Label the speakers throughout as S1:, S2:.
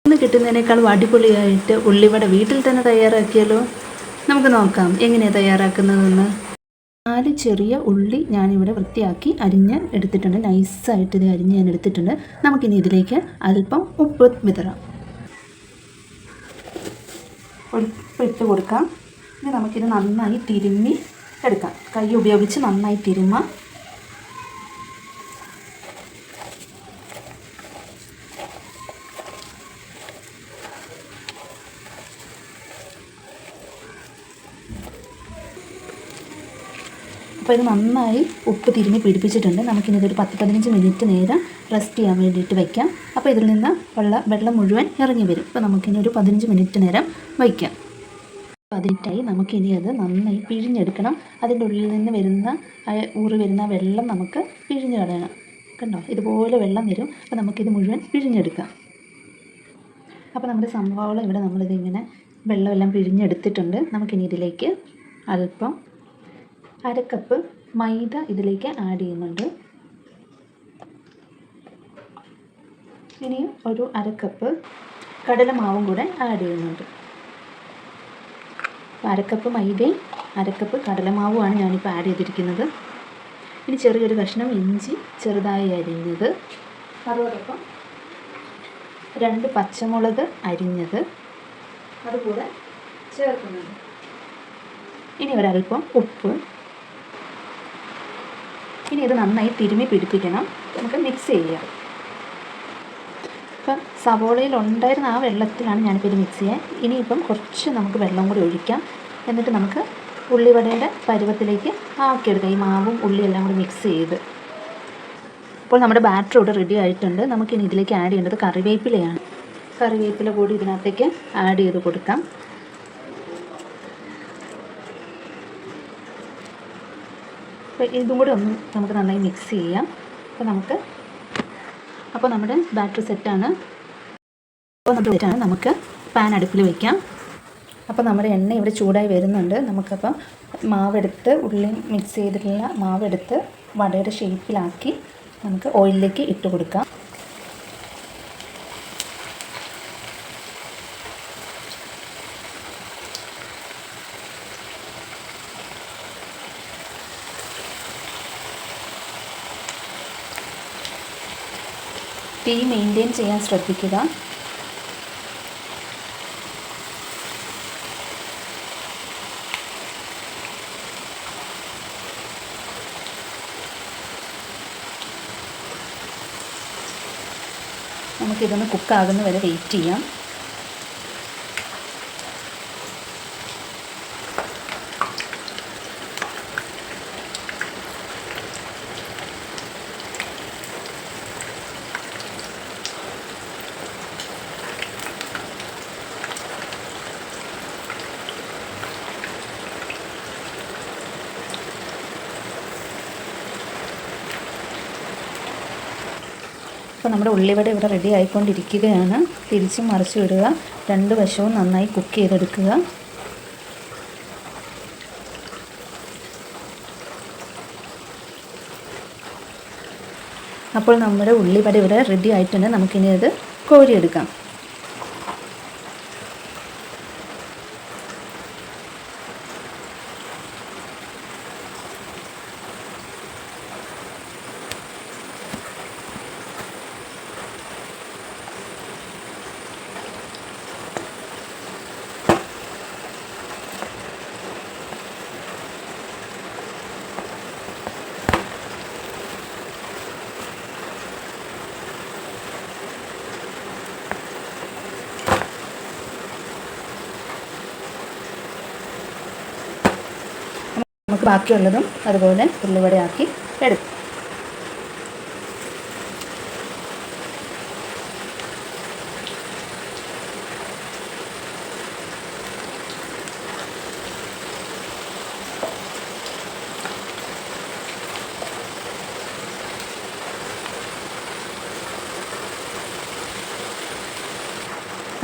S1: ഇന്ന് കിട്ടുന്നതിനേക്കാൾ അടിപൊളിയായിട്ട് ഉള്ളിവട വീട്ടിൽ തന്നെ തയ്യാറാക്കിയാലോ? നമുക്ക് നോക്കാം എങ്ങനെയാണ് തയ്യാറാക്കുന്നതെന്ന്. 4 ചെറിയ ഉള്ളി ഞാനിവിടെ വൃത്തിയാക്കി അരിഞ്ഞ് എടുത്തിട്ടുണ്ട്. നൈസായിട്ട് ഇത് അരിഞ്ഞ് ഞാൻ എടുത്തിട്ടുണ്ട്. നമുക്കിനി ഇതിലേക്ക് അല്പം ഉപ്പ് വിതറാം. ഉപ്പ് ഇട്ട് കൊടുക്കാം. ഇനി നമുക്കിത് നന്നായി തിരുമ്മി എടുക്കാം. കൈ ഉപയോഗിച്ച് നന്നായി തിരുമ്മാം. അപ്പോൾ ഇത് നന്നായി ഉപ്പ് തിരുമ്മി പിടിപ്പിച്ചിട്ടുണ്ട്. നമുക്കിനി ഇതൊരു 10-15 മിനിറ്റ് നേരം റെസ്റ്റ് ചെയ്യാൻ വേണ്ടിയിട്ട് വയ്ക്കാം. അപ്പോൾ ഇതിൽ നിന്ന് വെള്ളം മുഴുവൻ ഇറങ്ങി വരും. അപ്പോൾ നമുക്കിനി ഒരു 15 മിനിറ്റ് നേരം വയ്ക്കാം. അതിനായി നമുക്കിനി അത് നന്നായി പിഴിഞ്ഞെടുക്കണം. അതിൻ്റെ ഉള്ളിൽ നിന്ന് വരുന്ന വെള്ളം നമുക്ക് പിഴിഞ്ഞ് കളയണം. കണ്ടോ, ഇതുപോലെ വെള്ളം വരും. അപ്പോൾ നമുക്കിത് മുഴുവൻ പിഴിഞ്ഞെടുക്കാം. അപ്പോൾ നമ്മുടെ സവാള ഇവിടെ നമ്മളിതിങ്ങനെ വെള്ളമെല്ലാം പിഴിഞ്ഞെടുത്തിട്ടുണ്ട്. നമുക്കിനി ഇതിലേക്ക് അല്പം 1/2 കപ്പ് മൈദ ഇതിലേക്ക് ആഡ് ചെയ്യുന്നുണ്ട്. ഇനിയും ഒരു 1/2 കപ്പ് കടലമാവും കൂടെ ആഡ് ചെയ്യുന്നുണ്ട്. 1/2 കപ്പ് മൈദയും 1/2 കപ്പ് കടലമാവുമാണ് ഞാനിപ്പോൾ ആഡ് ചെയ്തിരിക്കുന്നത്. ഇനി ചെറിയൊരു കഷ്ണം ഇഞ്ചി ചെറുതായി അരിഞ്ഞത്, അതോടൊപ്പം 2 പച്ചമുളക് അരിഞ്ഞത് അതുകൂടെ ചേർക്കുന്നുണ്ട്. ഇനി ഒരല്പം ഉപ്പ്. ഇനി ഇത് നന്നായി തിരുമ്മി പിടിപ്പിക്കണം. നമുക്ക് മിക്സ് ചെയ്യാം. ഇപ്പം സവോളയിൽ ഉണ്ടായിരുന്ന ആ വെള്ളത്തിലാണ് ഞാനിപ്പോൾ ഇത് മിക്സ് ചെയ്യാൻ. ഇനിയിപ്പം കുറച്ച് നമുക്ക് വെള്ളം കൂടി ഒഴിക്കാം. എന്നിട്ട് നമുക്ക് ഉള്ളിവടയുടെ പരുവത്തിലേക്ക് ആക്കിയെടുക്കാം. ഈ മാവും ഉള്ളിയെല്ലാം കൂടി മിക്സ് ചെയ്ത്. അപ്പോൾ നമ്മുടെ ബാറ്റർ ഇവിടെ റെഡി ആയിട്ടുണ്ട്. നമുക്കിനി ഇതിലേക്ക് ആഡ് ചെയ്യേണ്ടത് കറിവേപ്പിലയാണ്. കറിവേപ്പില കൂടി ഇതിനകത്തേക്ക് ആഡ് ചെയ്ത് കൊടുക്കാം. അപ്പോൾ ഇതും കൂടി ഒന്ന് നമുക്ക് നന്നായി മിക്സ് ചെയ്യാം. അപ്പോൾ നമ്മുടെ ബാറ്റർ സെറ്റാണ്. നമുക്ക് പാൻ അടുപ്പിൽ വയ്ക്കാം. അപ്പോൾ നമ്മുടെ എണ്ണ ഇവിടെ ചൂടായി വരുന്നുണ്ട്. നമുക്കപ്പോൾ മാവെടുത്ത് ഉള്ളി മിക്സ് ചെയ്തിട്ടുള്ള മാവെടുത്ത് വടയുടെ ഷേപ്പിലാക്കി നമുക്ക് ഓയിലിലേക്ക് ഇട്ട് കൊടുക്കാം. തീ മെയിൻറ്റെയിൻ ചെയ്യാൻ ശ്രദ്ധിക്കുക. നമുക്കിതൊന്ന് കുക്കാകുന്ന വരെ വെയിറ്റ് ചെയ്യാം. അപ്പോൾ നമ്മുടെ ഉള്ളിവട ഇവിടെ റെഡി ആയിക്കൊണ്ടിരിക്കുകയാണ്. തിരിച്ചും മറിച്ചും ഇടുക. 2 വശവും നന്നായി കുക്ക് ചെയ്തെടുക്കുക. അപ്പോൾ നമ്മുടെ ഉള്ളിവട ഇവിടെ റെഡി ആയിട്ടുണ്ട്. നമുക്കിനി അത് കോരിയെടുക്കാം. നമുക്ക് ബാക്കിയുള്ളതും അതുപോലെ ഉള്ളിവടയാക്കി എടുക്കും.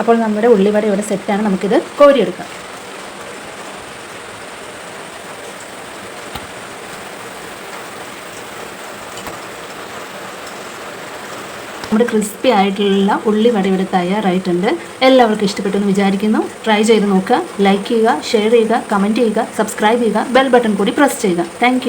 S1: അപ്പോൾ നമ്മുടെ ഉള്ളിവട ഇവിടെ സെറ്റാണ്. നമുക്കിത് കോരിയെടുക്കാം. നമ്മുടെ ക്രിസ്പി ആയിട്ടുള്ള ഉള്ളിവട ഇവിടെ തയ്യാറായിട്ടുണ്ട്. എല്ലാവർക്കും ഇഷ്ടപ്പെട്ടു എന്ന് വിചാരിക്കുന്നു. ട്രൈ ചെയ്ത് നോക്കുക. ലൈക്ക് ചെയ്യുക, ഷെയർ ചെയ്യുക, കമൻറ്റ് ചെയ്യുക, സബ്സ്ക്രൈബ് ചെയ്യുക, ബെൽ ബട്ടൺ കൂടി പ്രസ് ചെയ്യുക. താങ്ക്